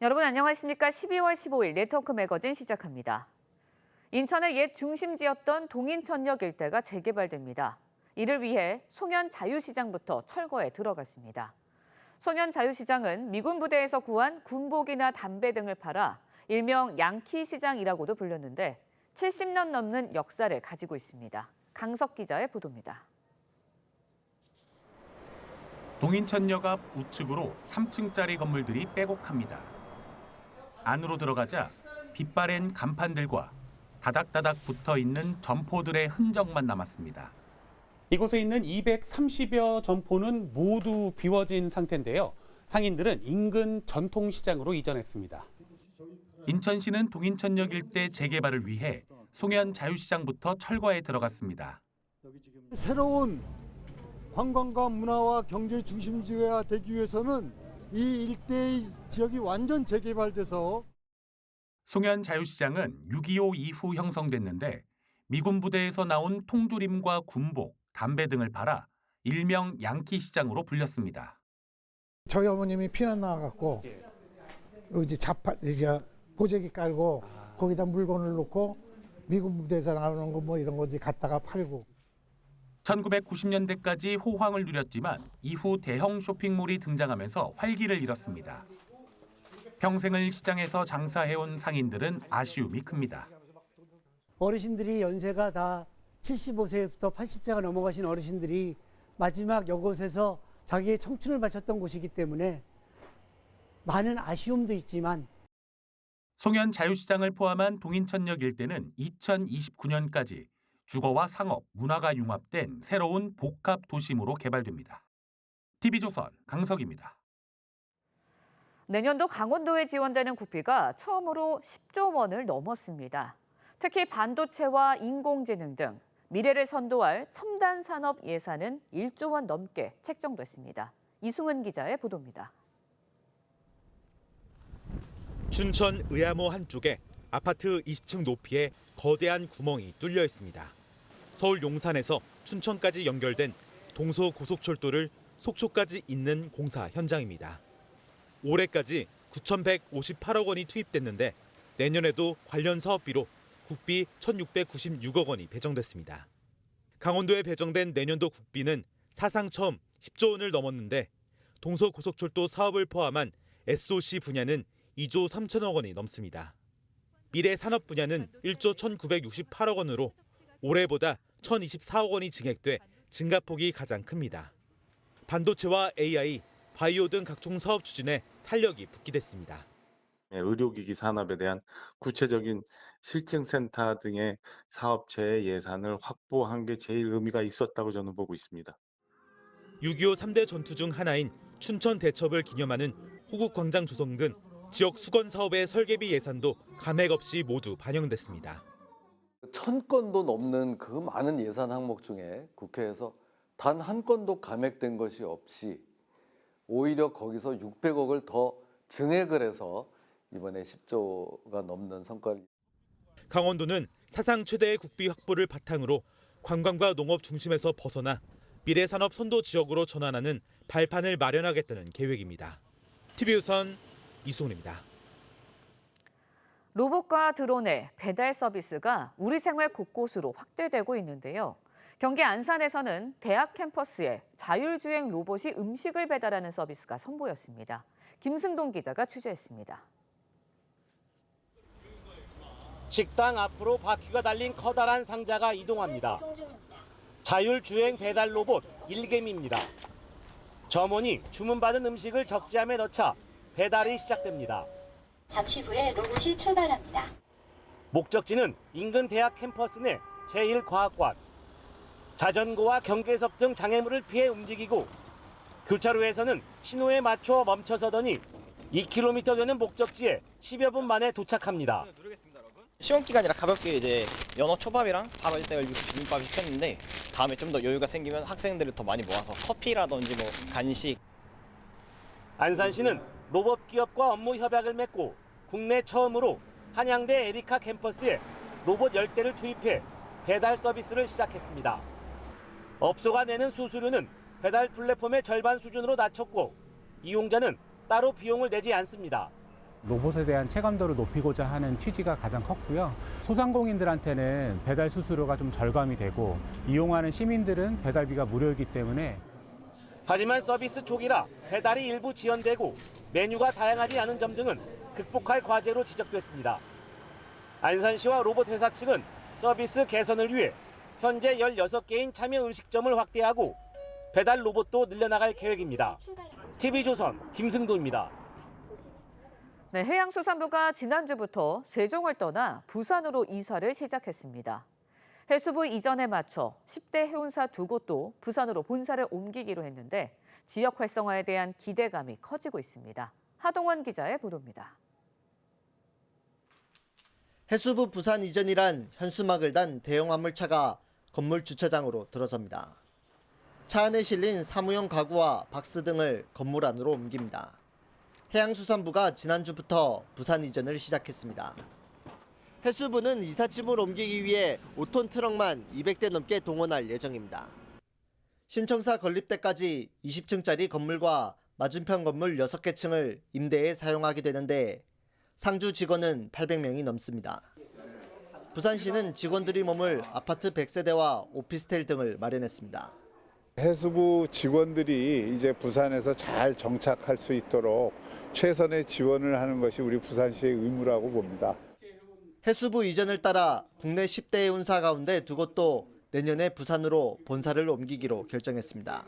여러분 안녕하십니까? 12월 15일 네트워크 매거진 시작합니다. 인천의 옛 중심지였던 동인천역 일대가 재개발됩니다. 이를 위해 송현 자유시장부터 철거에 들어갔습니다. 송현 자유시장은 미군 부대에서 구한 군복이나 담배 등을 팔아 일명 양키시장이라고도 불렸는데 70년 넘는 역사를 가지고 있습니다. 강석 기자의 보도입니다. 동인천역 앞 우측으로 3층짜리 건물들이 빼곡합니다. 안으로 들어가자 빛바랜 간판들과 다닥다닥 붙어있는 점포들의 흔적만 남았습니다. 이곳에 있는 230여 점포는 모두 비워진 상태인데요. 상인들은 인근 전통시장으로 이전했습니다. 인천시는 동인천역 일대 재개발을 위해 송현 자유시장부터 철거에 들어갔습니다. 새로운 관광과 문화와 경제 중심지가 되기 위해서는 이 일대의 지역이 완전 재개발돼서 송현 자유시장은 6.25 이후 형성됐는데 미군 부대에서 나온 통조림과 군복, 담배 등을 팔아 일명 양키시장으로 불렸습니다. 저희 어머님이 피난 나와갖고 이제 보재기 깔고 거기다 물건을 놓고 미군 부대에서 나오는 거 뭐 이런 거 갖다가 팔고. 1990년대까지 호황을 누렸지만 이후 대형 쇼핑몰이 등장하면서 활기를 잃었습니다. 평생을 시장에서 장사해온 상인들은 아쉬움이 큽니다. 어르신들이 연세가 다 75세부터 80세가 넘어가신 어르신들이 마지막 이곳에서 자기의 청춘을 바쳤던 곳이기 때문에 많은 아쉬움도 있지만 송현 자유시장을 포함한 동인천역 일대는 2029년까지 주거와 상업, 문화가 융합된 새로운 복합 도심으로 개발됩니다. TV조선 강석입니다. 내년도 강원도에 지원되는 국비가 처음으로 10조 원을 넘었습니다. 특히 반도체와 인공지능 등 미래를 선도할 첨단 산업 예산은 1조 원 넘게 책정됐습니다. 이승은 기자의 보도입니다. 춘천 의암호 한쪽에 아파트 20층 높이의 거대한 구멍이 뚫려 있습니다. 서울 용산에서 춘천까지 연결된 동서고속철도를 속초까지 잇는 공사 현장입니다. 올해까지 9,158억 원이 투입됐는데 내년에도 관련 사업비로 국비 1,696억 원이 배정됐습니다. 강원도에 배정된 내년도 국비는 사상 처음 10조 원을 넘었는데 동서고속철도 사업을 포함한 SOC 분야는 2조 3천억 원이 넘습니다. 미래 산업 분야는 1조 1,968억 원으로 올해보다 1,024억 원이 증액돼 증가폭이 가장 큽니다. 반도체와 AI, 바이오 등 각종 사업 추진에 탄력이 붙게 됐습니다. 의료기기 산업에 대한 구체적인 실증센터 등의 사업체의 예산을 확보한 게 제일 의미가 있었다고 저는 보고 있습니다. 6.25 3대 전투 중 하나인 춘천 대첩을 기념하는 호국광장 조성 등 지역 수건 사업의 설계비 예산도 감액 없이 모두 반영됐습니다. 1,000건도 넘는 그 많은 예산 항목 중에 국회에서 단 한 건도 감액된 것이 없이 오히려 거기서 600억을 더 증액을 해서 이번에 10조가 넘는 성과를. 강원도는 사상 최대의 국비 확보를 바탕으로 관광과 농업 중심에서 벗어나 미래산업 선도 지역으로 전환하는 발판을 마련하겠다는 계획입니다. TV조선 이승훈입니다. 로봇과 드론의 배달 서비스가 우리 생활 곳곳으로 확대되고 있는데요. 경기 안산에서는 대학 캠퍼스에 자율주행 로봇이 음식을 배달하는 서비스가 선보였습니다. 김승동 기자가 취재했습니다. 식당 앞으로 바퀴가 달린 커다란 상자가 이동합니다. 자율주행 배달 로봇 일개미입니다. 점원이 주문받은 음식을 적재함에 넣자 배달이 시작됩니다. 잠시 후에 로봇이 출발합니다. 목적지는 인근 대학 캠퍼스 내 제1과학관. 자전거와 경계석 등 장애물을 피해 움직이고 교차로에서는 신호에 맞춰 멈춰서더니 2km 되는 목적지에 10여 분 만에 도착합니다. 시험 기간이라 가볍게 이제 연어 초밥이랑 밥을 비빔밥을 시켰는데 다음에 좀 더 여유가 생기면 학생들을 더 많이 모아서 커피라든지 뭐 간식. 안산시는 로봇 기업과 업무 협약을 맺고 국내 처음으로 한양대 에리카 캠퍼스에 로봇 10대를 투입해 배달 서비스를 시작했습니다. 업소가 내는 수수료는 배달 플랫폼의 절반 수준으로 낮췄고 이용자는 따로 비용을 내지 않습니다. 로봇에 대한 체감도를 높이고자 하는 취지가 가장 컸고요. 소상공인들한테는 배달 수수료가 좀 절감이 되고 이용하는 시민들은 배달비가 무료이기 때문에 하지만 서비스 초기라 배달이 일부 지연되고 메뉴가 다양하지 않은 점 등은 극복할 과제로 지적됐습니다. 안산시와 로봇 회사 측은 서비스 개선을 위해 현재 16개인 참여 음식점을 확대하고 배달 로봇도 늘려나갈 계획입니다. TV조선 김승도입니다. 네, 해양수산부가 지난주부터 세종을 떠나 부산으로 이사를 시작했습니다. 해수부 이전에 맞춰 10대 해운사 2곳도 부산으로 본사를 옮기기로 했는데 지역 활성화에 대한 기대감이 커지고 있습니다. 하동원 기자의 보도입니다. 해수부 부산 이전이란 현수막을 단 대형 화물차가 건물 주차장으로 들어섭니다. 차 안에 실린 사무용 가구와 박스 등을 건물 안으로 옮깁니다. 해양수산부가 지난주부터 부산 이전을 시작했습니다. 해수부는 이삿짐을 옮기기 위해 5톤 트럭만 200대 넘게 동원할 예정입니다. 신청사 건립 때까지 20층짜리 건물과 맞은편 건물 6개 층을 임대에 사용하게 되는데 상주 직원은 800명이 넘습니다. 부산시는 직원들이 머물 아파트 100세대와 오피스텔 등을 마련했습니다. 해수부 직원들이 이제 부산에서 잘 정착할 수 있도록 최선의 지원을 하는 것이 우리 부산시의 의무라고 봅니다. 해수부 이전을 따라 국내 10대 해운사 가운데 2곳도 내년에 부산으로 본사를 옮기기로 결정했습니다.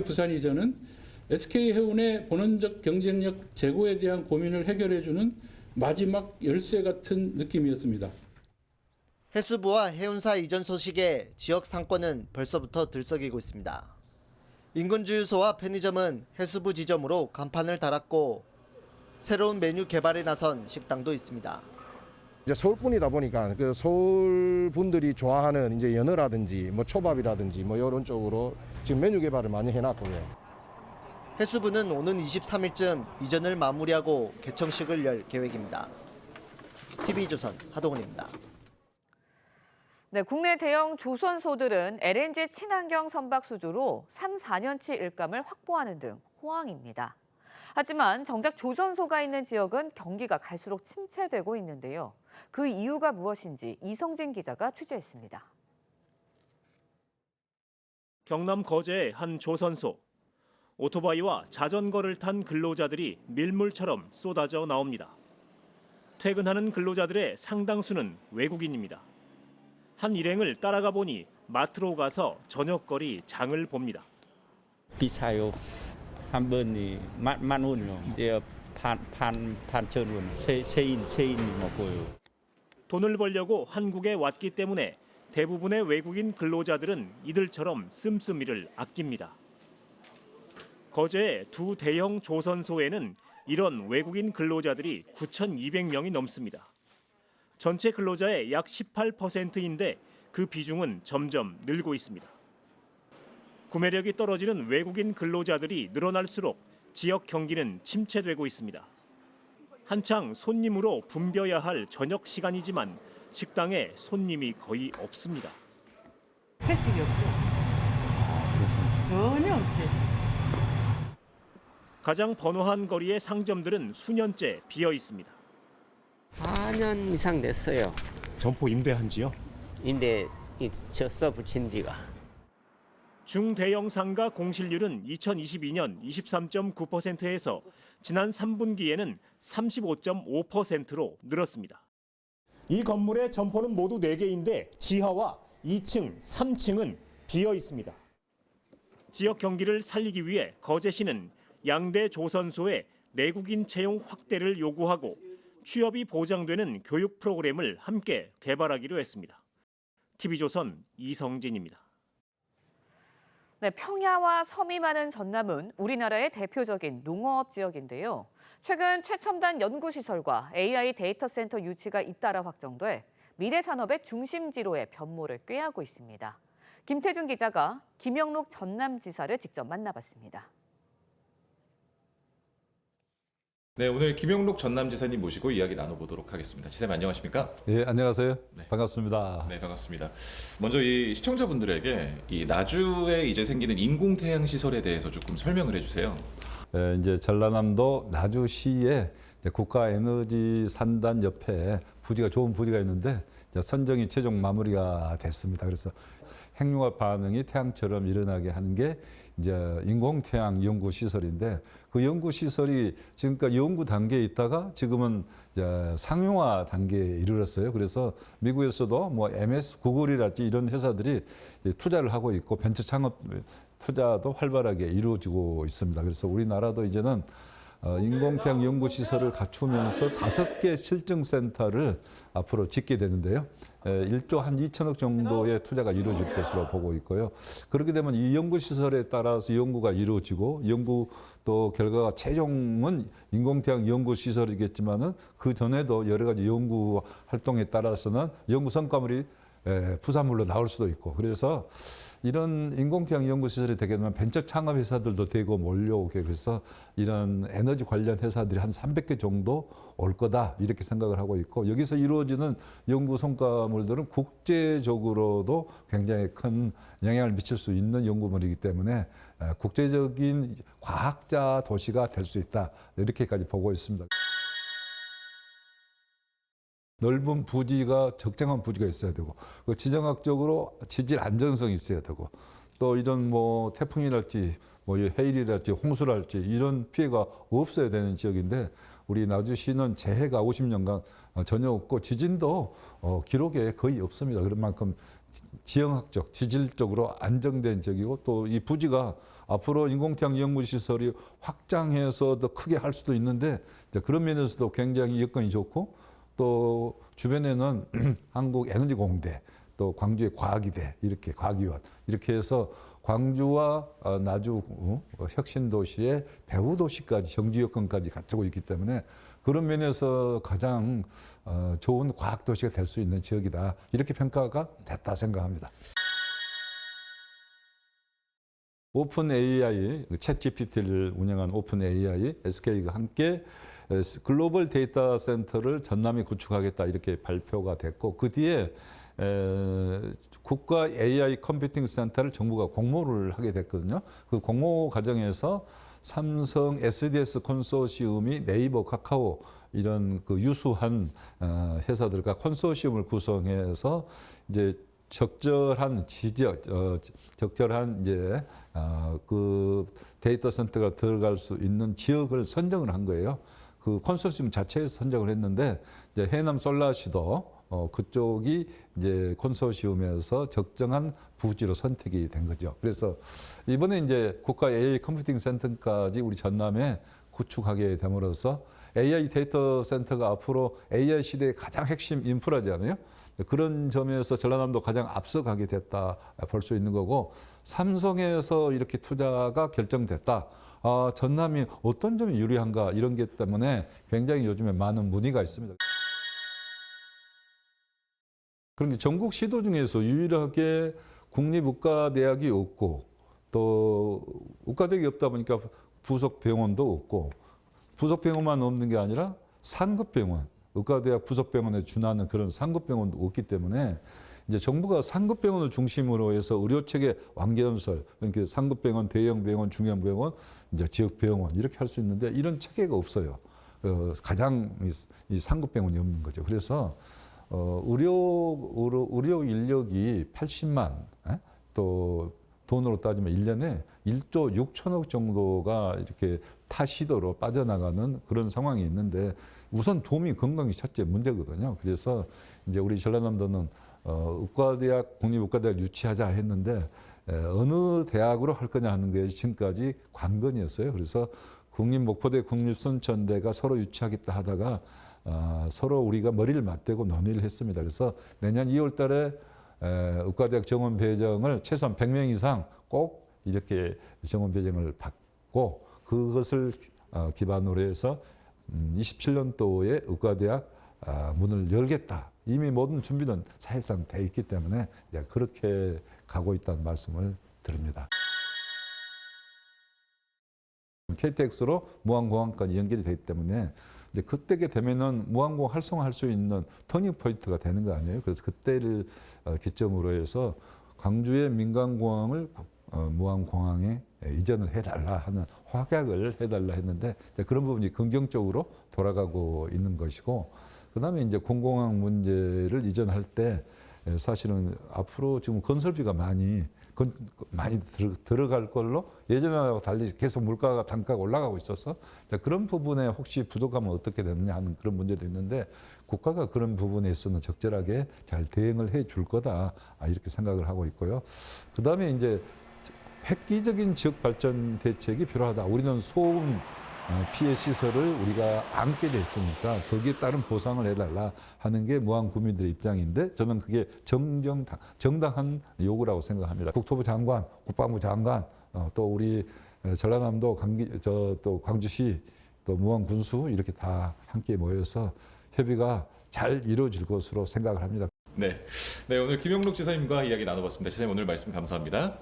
부산 이전은 SK해운의 본원적 경쟁력 제고에 대한 고민을 해결해주는 마지막 열쇠 같은 느낌이었습니다. 해수부와 해운사 이전 소식에 지역 상권은 벌써부터 들썩이고 있습니다. 인근 주유소와 편의점은 해수부 지점으로 간판을 달았고 새로운 메뉴 개발에 나선 식당도 있습니다. 이제 서울분이다 보니까 그 서울 분들이 좋아하는 이제 연어라든지 뭐 초밥이라든지 뭐 이런 쪽으로 지금 메뉴 개발을 많이 해놨고요. 해수부는 오는 23일쯤 이전을 마무리하고 개청식을 열 계획입니다. TV조선 하동훈입니다. 네, 국내 대형 조선소들은 LNG 친환경 선박 수주로 3, 4년치 일감을 확보하는 등 호황입니다. 하지만 정작 조선소가 있는 지역은 경기가 갈수록 침체되고 있는데요. 그 이유가 무엇인지 이성진 기자가 취재했습니다. 경남 거제의 한 조선소. 오토바이와 자전거를 탄 근로자들이 밀물처럼 쏟아져 나옵니다. 퇴근하는 근로자들의 상당수는 외국인입니다. 한 일행을 따라가 보니 마트로 가서 저녁거리 장을 봅니다. 비싸요. 한 번이 만 원요. 이제 반천 원. 세인 먹고요. 돈을 벌려고 한국에 왔기 때문에 대부분의 외국인 근로자들은 이들처럼 씀씀이를 아낍니다. 거제의 두 대형 조선소에는 이런 외국인 근로자들이 9,200명이 넘습니다. 전체 근로자의 약 18%인데 그 비중은 점점 늘고 있습니다. 구매력이 떨어지는 외국인 근로자들이 늘어날수록 지역 경기는 침체되고 있습니다. 한창 손님으로 붐벼야 할 저녁 시간이지만 식당에 손님이 거의 없습니다. 회식이 없죠. 전혀 회식. 가장 번화한 거리의 상점들은 수년째 비어 있습니다. 4년 이상 됐어요. 점포 임대한 지요? 임대 써붙인 지가. 중대형 상가 공실률은 2022년 23.9%에서 지난 3분기에는 35.5%로 늘었습니다. 이 건물의 점포는 모두 4개인데 지하와 2층, 3층은 비어 있습니다. 지역 경기를 살리기 위해 거제시는 양대 조선소의 내국인 채용 확대를 요구하고 취업이 보장되는 교육 프로그램을 함께 개발하기로 했습니다. TV조선 이성진입니다. 네, 평야와 섬이 많은 전남은 우리나라의 대표적인 농어업 지역인데요. 최근 최첨단 연구시설과 AI 데이터 센터 유치가 잇따라 확정돼 미래 산업의 중심지로의 변모를 꾀하고 있습니다. 김태준 기자가 김영록 전남지사를 직접 만나봤습니다. 네, 오늘 김영록 전남지사님 모시고 이야기 나눠보도록 하겠습니다. 지사님 안녕하십니까? 예, 안녕하세요. 네. 반갑습니다. 네, 반갑습니다. 먼저 이 시청자분들에게 이 나주에 이제 생기는 인공태양 시설에 대해서 조금 설명을 해주세요. 이제 전라남도 나주시에 국가에너지산단 옆에 부지가 좋은 부지가 있는데 선정이 최종 마무리가 됐습니다. 그래서 핵융합 반응이 태양처럼 일어나게 하는 게 이제 인공태양 연구 시설인데 그 연구 시설이 지금까지 연구 단계에 있다가 지금은 이제 상용화 단계에 이르렀어요. 그래서 미국에서도 뭐 MS, 구글이랄지 이런 회사들이 투자를 하고 있고 벤처 창업 투자도 활발하게 이루어지고 있습니다. 그래서 우리나라도 이제는 인공태양 연구시설을 갖추면서 5개 실증센터를 앞으로 짓게 되는데요. 1조 한 2천억 정도의 투자가 이루어질 것으로 보고 있고요. 그렇게 되면 이 연구시설에 따라서 연구가 이루어지고 연구 또 결과가 최종은 인공태양 연구시설이겠지만은 그 전에도 여러 가지 연구 활동에 따라서는 연구 성과물이 부산물로 나올 수도 있고 그래서 이런 인공태양 연구시설이 되게 되면 벤처 창업 회사들도 되고 몰려오게 그래서 이런 에너지 관련 회사들이 한 300개 정도 올 거다 이렇게 생각을 하고 있고 여기서 이루어지는 연구 성과물들은 국제적으로도 굉장히 큰 영향을 미칠 수 있는 연구물이기 때문에 국제적인 과학자 도시가 될 수 있다 이렇게까지 보고 있습니다. 넓은 부지가 적정한 부지가 있어야 되고 지정학적으로 지질 안전성이 있어야 되고 또 이런 뭐 태풍이랄지 뭐 해일이랄지 홍수랄지 이런 피해가 없어야 되는 지역인데 우리 나주시는 재해가 50년간 전혀 없고 지진도 기록에 거의 없습니다. 그런 만큼 지형학적, 지질적으로 안정된 지역이고 또 이 부지가 앞으로 인공태양 연구시설이 확장해서 더 크게 할 수도 있는데 그런 면에서도 굉장히 여건이 좋고 또 주변에는 한국에너지공대, 또 광주의 과학이대, 이렇게 과학위원 이렇게 해서 광주와 나주 혁신도시의 배후도시까지 정지 여건까지 갖추고 있기 때문에 그런 면에서 가장 좋은 과학도시가 될 수 있는 지역이다 이렇게 평가가 됐다 생각합니다. 오픈 AI, 챗 GPT를 운영한 오픈 AI, SK가 함께 글로벌 데이터 센터를 전남에 구축하겠다 이렇게 발표가 됐고 그 뒤에 국가 AI 컴퓨팅 센터를 정부가 공모를 하게 됐거든요. 그 공모 과정에서 삼성 SDS 컨소시엄이 네이버, 카카오 이런 그 유수한 회사들과 컨소시엄을 구성해서 이제 적절한 지적, 적절한 이제 그 데이터 센터가 들어갈 수 있는 지역을 선정을 한 거예요. 그 컨소시엄 자체에서 선정을 했는데 이제 해남 솔라시도 그쪽이 이제 컨소시엄에서 적정한 부지로 선택이 된 거죠. 그래서 이번에 이제 국가 AI 컴퓨팅 센터까지 우리 전남에 구축하게 됨으로써 AI 데이터 센터가 앞으로 AI 시대의 가장 핵심 인프라잖아요. 그런 점에서 전라남도 가장 앞서가게 됐다 볼 수 있는 거고 삼성에서 이렇게 투자가 결정됐다. 전남이 어떤 점이 유리한가 이런 게 때문에 굉장히 요즘에 많은 문의가 있습니다. 그런데 전국 시도 중에서 유일하게 국립의과대학이 없고 또 의과대학이 없다 보니까 부속 병원도 없고 부속 병원만 없는 게 아니라 상급 병원, 의과대학 부속 병원에 준하는 그런 상급 병원도 없기 때문에 이제 정부가 상급 병원을 중심으로 해서 의료 체계 완개연설, 그러니까 상급 병원, 대형 병원, 중형 병원, 이제 지역 병원 이렇게 할 수 있는데 이런 체계가 없어요. 가장 이 상급 병원이 없는 거죠. 그래서 의료 인력이 80만, 또 돈으로 따지면 1년에 1조 6천억 정도가 이렇게 타 시도로 빠져나가는 그런 상황이 있는데 우선 도민 건강이 첫째 문제거든요. 그래서 이제 우리 전라남도는 의과대학, 국립의과대학 유치하자 했는데 어느 대학으로 할 거냐 하는 게 지금까지 관건이었어요. 그래서 국립목포대, 국립순천대가 서로 유치하겠다 하다가 서로 우리가 머리를 맞대고 논의를 했습니다. 그래서 내년 2월 달에 의과대학 정원 배정을 최소한 100명 이상 꼭 이렇게 정원 배정을 받고 그것을 기반으로 해서 27년도에 의과대학 문을 열겠다. 이미 모든 준비는 사실상 돼 있기 때문에 이제 그렇게 가고 있다는 말씀을 드립니다. KTX로 무안공항까지 연결이 되기 때문에 이제 그때게 되면은 무안공항 활성화할 수 있는 터닝 포인트가 되는 거 아니에요? 그래서 그때를 기점으로 해서 광주의 민간공항을 무안공항에 이전을 해달라 하는 확약을 해달라 했는데 그런 부분이 긍정적으로 돌아가고 있는 것이고, 그다음에 이제 공공항 문제를 이전할 때 사실은 앞으로 지금 건설비가 많이 들어갈 걸로 예전하고 달리 계속 물가가 단가가 올라가고 있어서 그런 부분에 혹시 부족하면 어떻게 되느냐 하는 그런 문제도 있는데, 국가가 그런 부분에 있어서는 적절하게 잘 대응을 해 줄 거다 이렇게 생각을 하고 있고요. 그다음에 이제 획기적인 지역 발전 대책이 필요하다. 우리는 소음 피해 시설을 우리가 안게 됐으니까 거기에 따른 보상을 해달라 하는 게 무안 구민들의 입장인데, 저는 그게 정당한 요구라고 생각합니다. 국토부 장관, 국방부 장관, 또 우리 전라남도 또 광주시, 또 무안 군수 이렇게 다 함께 모여서 협의가 잘 이루어질 것으로 생각을 합니다. 네, 오늘 김영록 지사님과 이야기 나눠봤습니다. 지사님 오늘 말씀 감사합니다.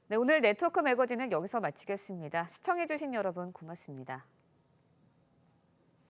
네, 오늘 네트워크 매거진은 여기서 마치겠습니다. 시청해주신 여러분 고맙습니다.